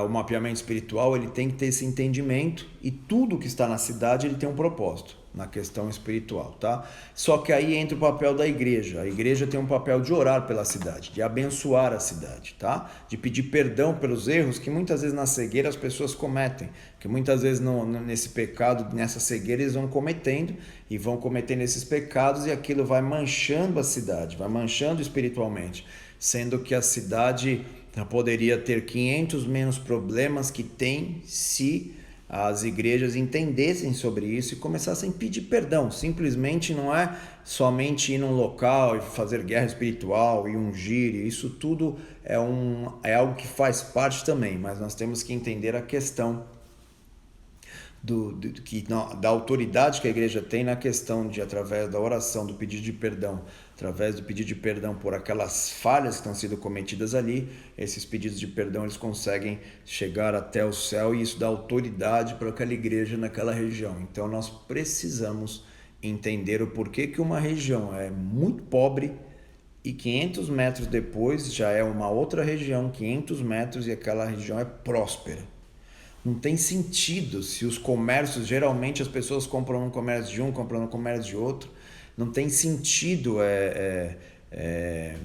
o mapeamento espiritual ele tem que ter esse entendimento e tudo que está na cidade ele tem um propósito na questão espiritual, tá? Só que aí entra o papel da igreja. A igreja tem um papel de orar pela cidade, de abençoar a cidade, tá? De pedir perdão pelos erros que muitas vezes na cegueira as pessoas cometem, que muitas vezes nesse pecado, nessa cegueira eles vão cometendo esses pecados e aquilo vai manchando a cidade, vai manchando espiritualmente, sendo que a cidade poderia ter 500 menos problemas que tem se as igrejas entendessem sobre isso e começassem a pedir perdão. Simplesmente não é somente ir num local e fazer guerra espiritual e ungir, isso tudo é algo que faz parte também, mas nós temos que entender a questão da autoridade que a igreja tem na questão de, através da oração, do pedido de perdão, através do pedido de perdão por aquelas falhas que estão sendo cometidas ali, esses pedidos de perdão eles conseguem chegar até o céu e isso dá autoridade para aquela igreja naquela região. Então nós precisamos entender o porquê que uma região é muito pobre e 500 metros depois já é uma outra região, 500 metros e aquela região é próspera. Não tem sentido se os comércios, geralmente as pessoas compram no comércio de um, compram no comércio de outro. Não tem sentido,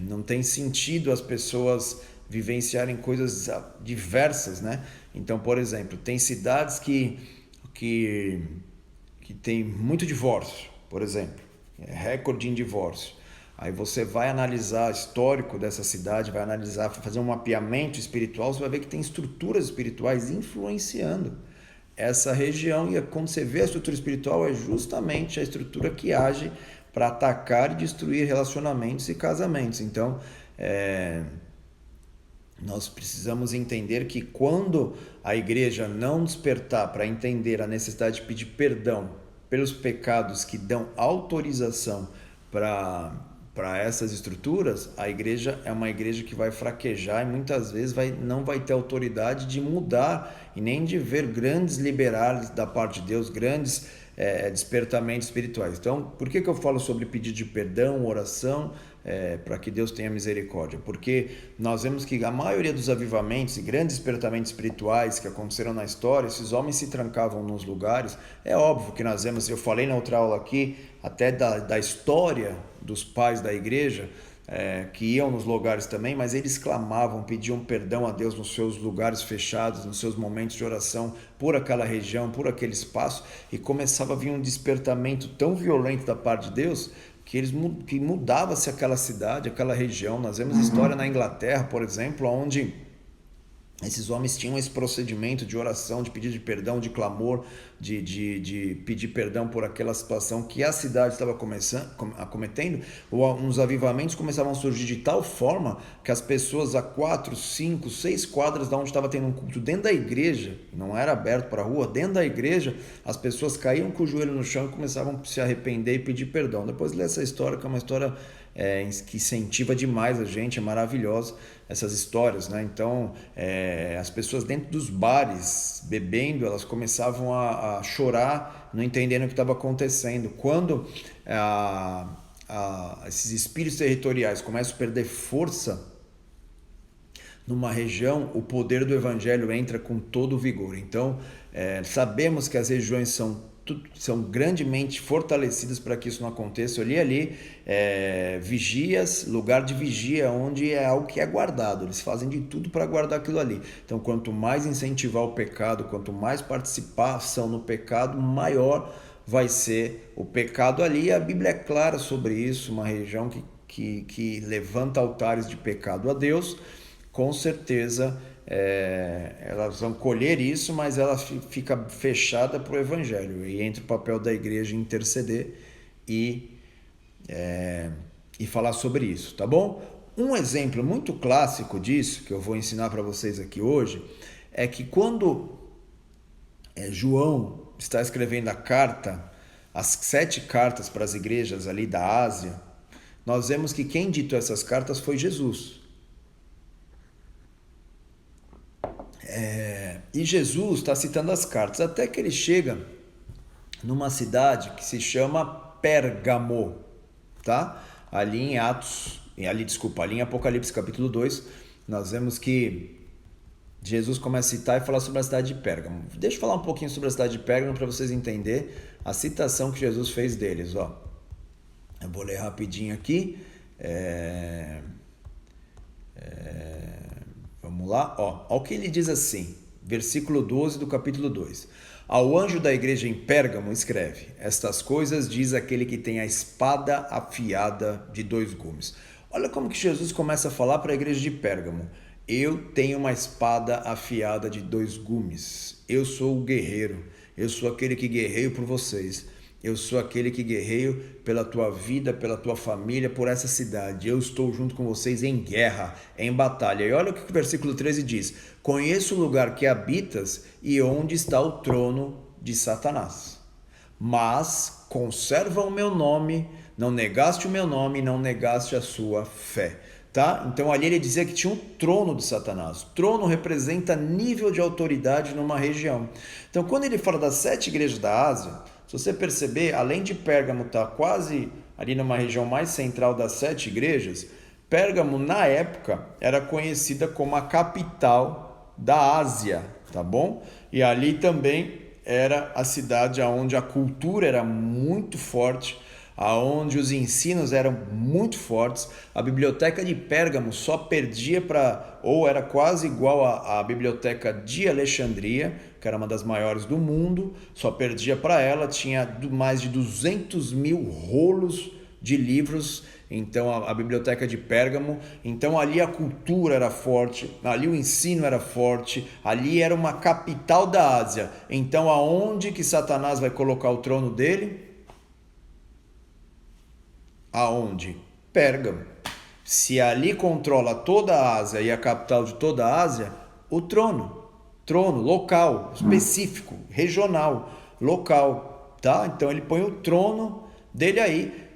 não tem sentido as pessoas vivenciarem coisas diversas, né? Então, por exemplo, tem cidades que tem muito divórcio, por exemplo, recorde em divórcio. Aí você vai analisar o histórico dessa cidade, vai analisar, fazer um mapeamento espiritual, você vai ver que tem estruturas espirituais influenciando essa região. E quando você vê a estrutura espiritual, é justamente a estrutura que age para atacar e destruir relacionamentos e casamentos. Então, nós precisamos entender que quando a igreja não despertar para entender a necessidade de pedir perdão pelos pecados que dão autorização para essas estruturas, a igreja é uma igreja que vai fraquejar e muitas vezes não vai ter autoridade de mudar e nem de ver grandes liberais da parte de Deus, grandes despertamentos espirituais. Então, por que eu falo sobre pedido de perdão, oração, para que Deus tenha misericórdia? Porque nós vemos que a maioria dos avivamentos e grandes despertamentos espirituais que aconteceram na história, esses homens se trancavam nos lugares. É óbvio que nós vemos, eu falei na outra aula aqui, até da história dos pais da igreja, que iam nos lugares também, mas eles clamavam, pediam perdão a Deus nos seus lugares fechados, nos seus momentos de oração, por aquela região, por aquele espaço, e começava a vir um despertamento tão violento da parte de Deus, que mudava-se aquela cidade, aquela região. Nós vemos história na Inglaterra, por exemplo, onde esses homens tinham esse procedimento de oração, de pedido de perdão, de clamor, de pedir perdão por aquela situação que a cidade estava acometendo. Uns avivamentos começavam a surgir de tal forma que as pessoas a 4, 5, 6 quadras de onde estava tendo um culto dentro da igreja, não era aberto para a rua, dentro da igreja, as pessoas caíam com o joelho no chão e começavam a se arrepender e pedir perdão. Depois lê essa história, que é uma história que incentiva demais a gente, é maravilhosa essas histórias, né? Então, as pessoas dentro dos bares, bebendo, elas começavam a chorar, não entendendo o que estava acontecendo. Quando esses espíritos territoriais começam a perder força numa região, o poder do evangelho entra com todo o vigor. Então, sabemos que as regiões são grandemente fortalecidas para que isso não aconteça. Eu li ali vigias, lugar de vigia, onde é algo que é guardado. Eles fazem de tudo para guardar aquilo ali. Então, quanto mais incentivar o pecado, quanto mais participação no pecado, maior vai ser o pecado ali. A Bíblia é clara sobre isso. Uma região que levanta altares de pecado a Deus, com certeza elas vão colher isso, mas ela fica fechada para o evangelho, e entra o papel da igreja interceder e falar sobre isso, tá bom? Um exemplo muito clássico disso, que eu vou ensinar para vocês aqui hoje, é que quando João está escrevendo a carta, as 7 cartas para as igrejas ali da Ásia, nós vemos que quem ditou essas cartas foi Jesus. E Jesus está citando as cartas, até que ele chega numa cidade que se chama Pérgamo, tá? Ali em Apocalipse capítulo 2, nós vemos que Jesus começa a citar e falar sobre a cidade de Pérgamo. Deixa eu falar um pouquinho sobre a cidade de Pérgamo para vocês entenderem a citação que Jesus fez deles. Ó. Eu vou ler rapidinho aqui. Vamos lá, ó o que ele diz assim, versículo 12 do capítulo 2. Ao anjo da igreja em Pérgamo escreve: estas coisas diz aquele que tem a espada afiada de 2 gumes. Olha como que Jesus começa a falar para a igreja de Pérgamo: eu tenho uma espada afiada de 2 gumes, eu sou o guerreiro, eu sou aquele que guerreio por vocês. Eu sou aquele que guerreio pela tua vida, pela tua família, por essa cidade. Eu estou junto com vocês em guerra, em batalha. E olha o que o versículo 13 diz: conheço o lugar que habitas e onde está o trono de Satanás. Mas conserva o meu nome, não negaste o meu nome, não negaste a sua fé. Tá? Então ali ele dizia que tinha um trono de Satanás. O trono representa nível de autoridade numa região. Então quando ele fala das 7 igrejas da Ásia, se você perceber, além de Pérgamo estar quase ali numa região mais central das 7 igrejas, Pérgamo na época era conhecida como a capital da Ásia, tá bom? E ali também era a cidade onde a cultura era muito forte, aonde os ensinos eram muito fortes. A biblioteca de Pérgamo só perdia ou era quase igual à biblioteca de Alexandria, que era uma das maiores do mundo, só perdia para ela. Tinha mais de 200 mil rolos de livros então a biblioteca de Pérgamo, então ali a cultura era forte, ali o ensino era forte, ali era uma capital da Ásia. Então aonde que Satanás vai colocar o trono dele? Aonde? Pérgamo. Se ali controla toda a Ásia e a capital de toda a Ásia, o trono local, específico, regional, local, tá? Então ele põe o trono dele aí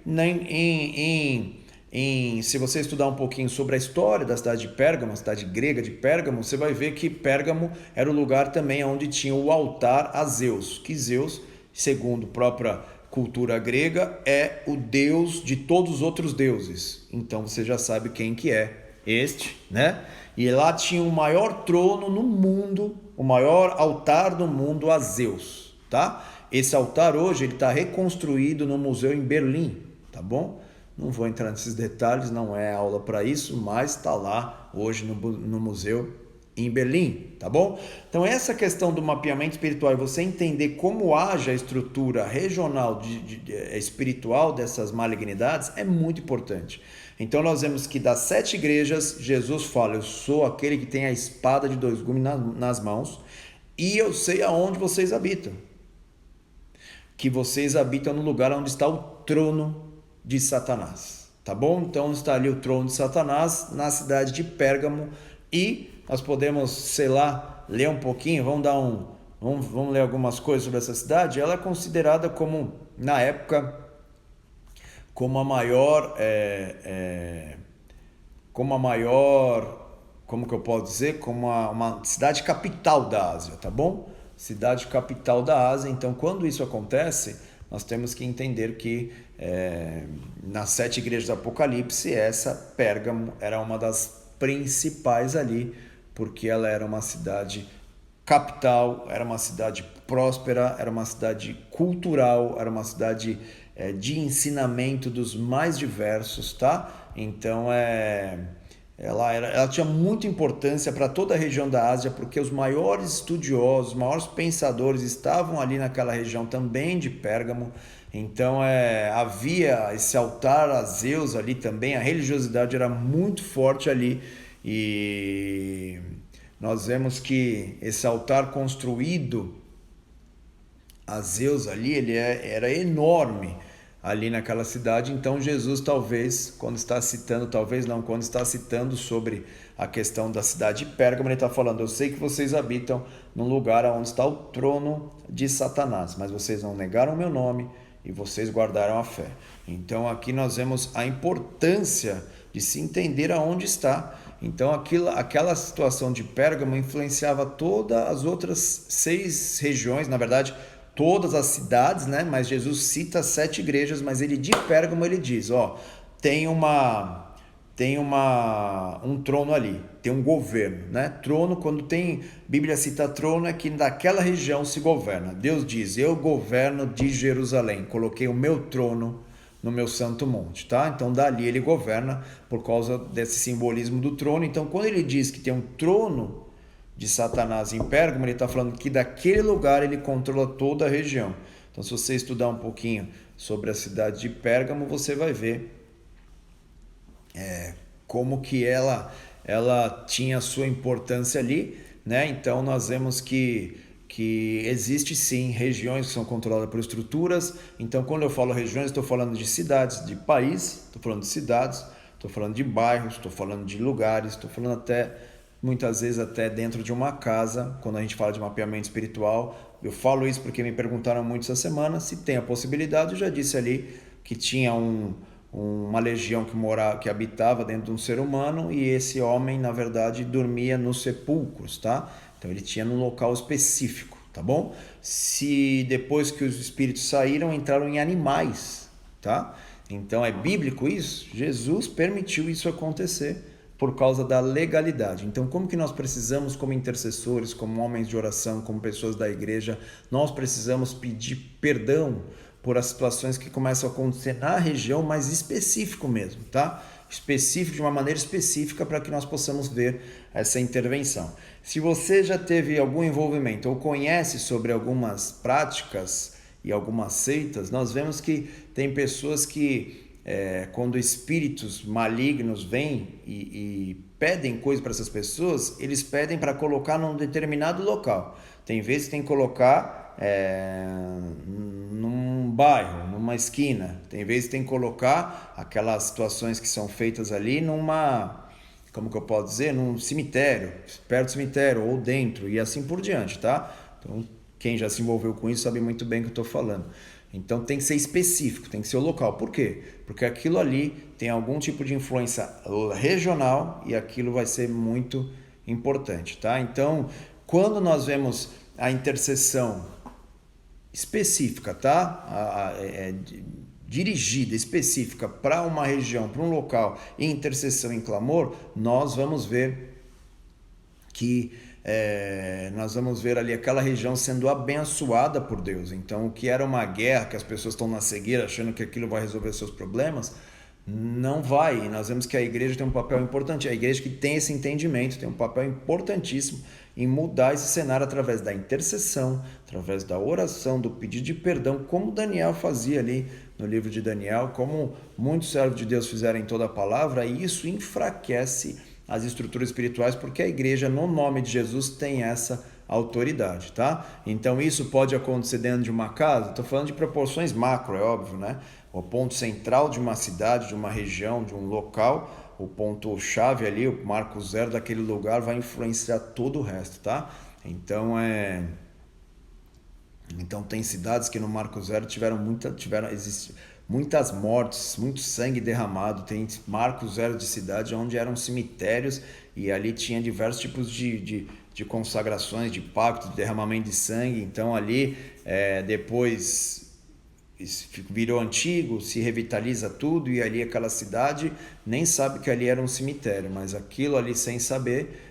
se você estudar um pouquinho sobre a história da cidade de Pérgamo, a cidade grega de Pérgamo, você vai ver que Pérgamo era o lugar também onde tinha o altar a Zeus, que Zeus, segundo a própria cultura grega, é o deus de todos os outros deuses. Então você já sabe quem que é este, né? E lá tinha o maior trono no mundo, o maior altar do mundo a Zeus, tá? Esse altar hoje ele está reconstruído no museu em Berlim, tá bom? Não vou entrar nesses detalhes, não é aula para isso, mas está lá hoje no museu em Berlim, tá bom? Então essa questão do mapeamento espiritual e você entender como age a estrutura regional espiritual dessas malignidades é muito importante. Então nós vemos que das 7 igrejas, Jesus fala, eu sou aquele que tem a espada de 2 gumes nas mãos e eu sei aonde vocês habitam. Que vocês habitam no lugar onde está o trono de Satanás, tá bom? Então está ali o trono de Satanás na cidade de Pérgamo e nós podemos, sei lá, ler um pouquinho, vamos ler algumas coisas sobre essa cidade. Ela é considerada como, na época, como a maior, como que eu posso dizer? Como uma cidade capital da Ásia, tá bom? Cidade capital da Ásia. Então, quando isso acontece, nós temos que entender que nas 7 igrejas do Apocalipse, essa Pérgamo era uma das principais ali, porque ela era uma cidade capital, era uma cidade próspera, era uma cidade cultural, era uma cidade de ensinamento dos mais diversos, tá? Então, ela tinha muita importância para toda a região da Ásia, porque os maiores estudiosos, os maiores pensadores estavam ali naquela região também de Pérgamo. Então havia esse altar a Zeus ali também, a religiosidade era muito forte ali e nós vemos que esse altar construído a Zeus ali, era enorme ali naquela cidade. Então Jesus talvez, quando está citando sobre a questão da cidade de Pérgamo, ele está falando, eu sei que vocês habitam num lugar onde está o trono de Satanás, mas vocês não negaram o meu nome e vocês guardaram a fé. Então aqui nós vemos a importância de se entender aonde está. Então aquela situação de Pérgamo influenciava todas as outras 6 regiões, na verdade todas as cidades, né? Mas Jesus cita 7 igrejas, mas ele de Pérgamo ele diz, tem um trono ali, tem um governo, né? Trono, quando Bíblia cita trono, é que naquela região se governa. Deus diz, eu governo de Jerusalém, coloquei o meu trono no meu santo monte, tá? Então dali ele governa por causa desse simbolismo do trono. Então quando ele diz que tem um trono de Satanás em Pérgamo, ele está falando que daquele lugar ele controla toda a região. Então se você estudar um pouquinho sobre a cidade de Pérgamo, você vai ver como que ela tinha a sua importância ali, né? Então nós vemos que existe sim regiões que são controladas por estruturas. Então quando eu falo regiões, estou falando de cidades, de país, estou falando de cidades, estou falando de bairros, estou falando de lugares, estou falando até, muitas vezes até dentro de uma casa, quando a gente fala de mapeamento espiritual. Eu falo isso porque me perguntaram muito essa semana se tem a possibilidade. Eu já disse ali que tinha uma legião que habitava dentro de um ser humano e esse homem, na verdade, dormia nos sepulcros, tá? Então ele tinha num local específico, tá bom? Se depois que os espíritos saíram, entraram em animais, tá? Então é bíblico isso? Jesus permitiu isso acontecer por causa da legalidade. Então como que nós precisamos, como intercessores, como homens de oração, como pessoas da igreja, nós precisamos pedir perdão por as situações que começam a acontecer na região, mas específico mesmo, tá? Específico, de uma maneira específica, para que nós possamos ver essa intervenção. Se você já teve algum envolvimento ou conhece sobre algumas práticas e algumas seitas, nós vemos que tem pessoas que quando espíritos malignos vêm e pedem coisa para essas pessoas, eles pedem para colocar num determinado local. Tem vezes que tem que colocar num bairro, numa esquina. Tem vezes que tem que colocar aquelas situações que são feitas ali numa, como que eu posso dizer, num cemitério, perto do cemitério ou dentro e assim por diante, tá? Então, quem já se envolveu com isso sabe muito bem o que eu estou falando. Então tem que ser específico, tem que ser o local. Por quê? Porque aquilo ali tem algum tipo de influência regional e aquilo vai ser muito importante, tá? Então, quando nós vemos a intercessão específica, tá? Dirigida, específica para uma região, para um local, em intercessão, em clamor, nós vamos ver que nós vamos ver ali aquela região sendo abençoada por Deus. Então, o que era uma guerra, que as pessoas estão na cegueira achando que aquilo vai resolver seus problemas, não vai. E nós vemos que a igreja tem um papel importante. A igreja que tem esse entendimento tem um papel importantíssimo em mudar esse cenário através da intercessão, através da oração, do pedido de perdão, como Daniel fazia ali no livro de Daniel, como muitos servos de Deus fizeram em toda a palavra, e isso enfraquece as estruturas espirituais, porque a igreja, no nome de Jesus, tem essa autoridade, tá? Então isso pode acontecer dentro de uma casa, estou falando de proporções macro, é óbvio, né? O ponto central de uma cidade, de uma região, de um local, o ponto chave ali, o marco zero daquele lugar vai influenciar todo o resto, tá? Então tem cidades que no marco zero tiveram muitas mortes, muito sangue derramado. Tem marcos zero de cidade onde eram cemitérios e ali tinha diversos tipos de consagrações, de pactos, de derramamento de sangue. Então ali depois virou antigo, se revitaliza tudo e ali aquela cidade nem sabe que ali era um cemitério, mas aquilo ali sem saber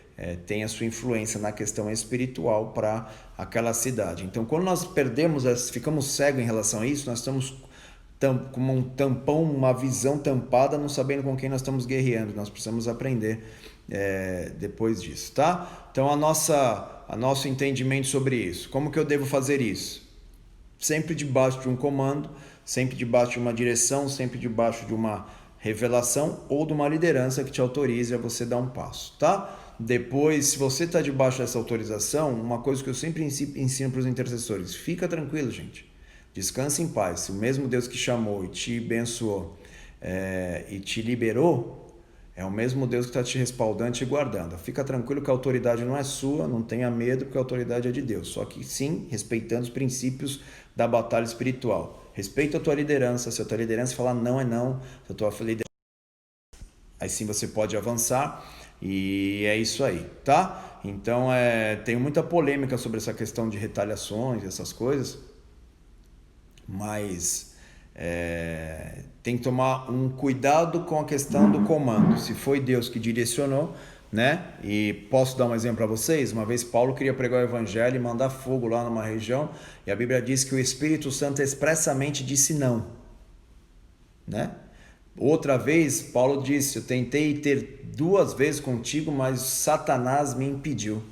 tem a sua influência na questão espiritual para aquela cidade. Então quando nós ficamos cegos em relação a isso, nós estamos como um tampão, uma visão tampada, não sabendo com quem nós estamos guerreando. Nós precisamos aprender depois disso, tá? Então nosso entendimento sobre isso. Como que eu devo fazer isso? Sempre debaixo de um comando, sempre debaixo de uma direção, sempre debaixo de uma revelação ou de uma liderança que te autorize a você dar um passo, tá? Depois, se você está debaixo dessa autorização, uma coisa que eu sempre ensino para os intercessores: fica tranquilo, gente. Descanse em paz. Se o mesmo Deus que chamou e te abençoou e te liberou, é o mesmo Deus que está te respaldando, te guardando. Fica tranquilo que a autoridade não é sua, não tenha medo, porque a autoridade é de Deus. Só que sim, respeitando os princípios da batalha espiritual. Respeita a tua liderança. Se a tua liderança falar não é não, se a tua liderança... aí sim você pode avançar e é isso aí, tá? Então tem muita polêmica sobre essa questão de retaliações, essas coisas, mas tem que tomar um cuidado com a questão do comando. Se foi Deus que direcionou, né? E posso dar um exemplo para vocês? Uma vez Paulo queria pregar o evangelho e mandar fogo lá numa região, e a Bíblia diz que o Espírito Santo expressamente disse não, né? Outra vez Paulo disse: eu tentei ter 2 vezes contigo, mas Satanás me impediu.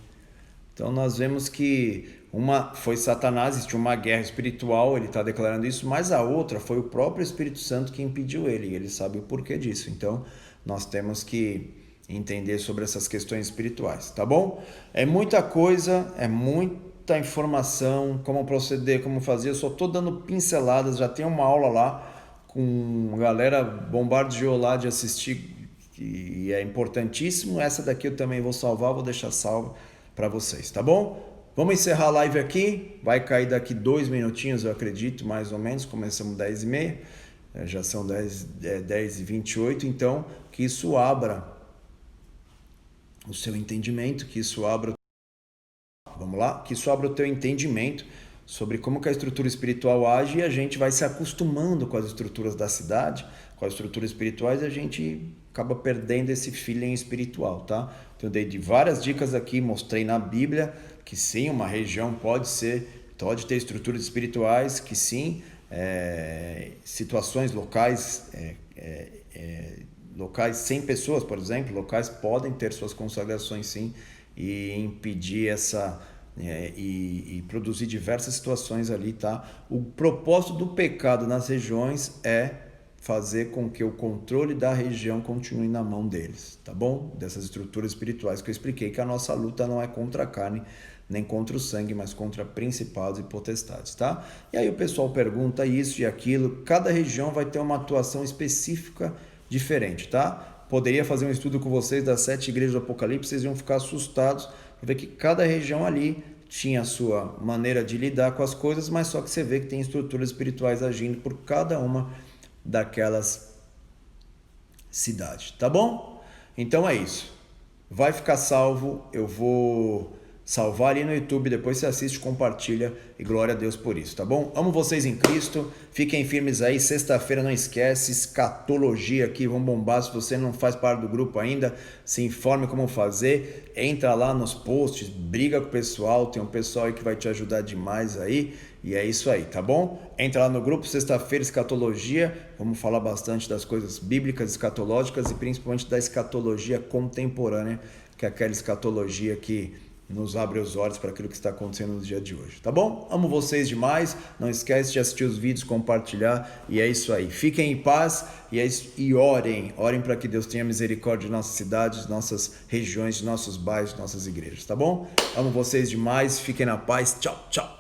Então nós vemos que uma foi Satanás, existe uma guerra espiritual, ele está declarando isso, mas a outra foi o próprio Espírito Santo que impediu ele, e ele sabe o porquê disso. Então nós temos que entender sobre essas questões espirituais, tá bom? É muita coisa, é muita informação, como proceder, como fazer. Eu só estou dando pinceladas, já tem uma aula lá com a galera bombardeou lá de assistir, e é importantíssimo. Essa daqui eu também vou salvar, vou deixar salvo para vocês, tá bom? Vamos encerrar a live aqui, vai cair daqui 2 minutinhos, eu acredito, mais ou menos. Começamos 10h30, já são 10h28, então que isso abra o seu entendimento, que isso abra, vamos lá, que isso abra o teu entendimento sobre como que a estrutura espiritual age, e a gente vai se acostumando com as estruturas da cidade, com as estruturas espirituais, e a gente acaba perdendo esse feeling espiritual, tá? Então eu dei de várias dicas aqui, mostrei na Bíblia que sim, uma região pode ter estruturas espirituais, que sim, situações locais, locais sem pessoas, por exemplo, locais podem ter suas consagrações sim, e impedir e produzir diversas situações ali, tá? O propósito do pecado nas regiões é fazer com que o controle da região continue na mão deles, tá bom? Dessas estruturas espirituais que eu expliquei, que a nossa luta não é contra a carne, nem contra o sangue, mas contra principados e potestades, tá? E aí o pessoal pergunta isso e aquilo, cada região vai ter uma atuação específica diferente, tá? Poderia fazer um estudo com vocês das 7 igrejas do Apocalipse, vocês iam ficar assustados, para ver que cada região ali tinha a sua maneira de lidar com as coisas, mas só que você vê que tem estruturas espirituais agindo por cada uma daquelas cidades, tá bom? Então é isso. Vai ficar salvo, eu vou salvar ali no YouTube, depois você assiste, compartilha e glória a Deus por isso, tá bom? Amo vocês em Cristo, fiquem firmes aí, sexta-feira não esquece, escatologia aqui, vamos bombar, se você não faz parte do grupo ainda, se informe como fazer, entra lá nos posts, briga com o pessoal, tem um pessoal aí que vai te ajudar demais aí, e é isso aí, tá bom? Entra lá no grupo, sexta-feira, escatologia, vamos falar bastante das coisas bíblicas, escatológicas e principalmente da escatologia contemporânea, que é aquela escatologia que nos abre os olhos para aquilo que está acontecendo no dia de hoje, tá bom? Amo vocês demais, não esquece de assistir os vídeos, compartilhar, e é isso aí. Fiquem em paz e orem para que Deus tenha misericórdia de nossas cidades, nossas regiões, nossos bairros, nossas igrejas, tá bom? Amo vocês demais, fiquem na paz, tchau, tchau.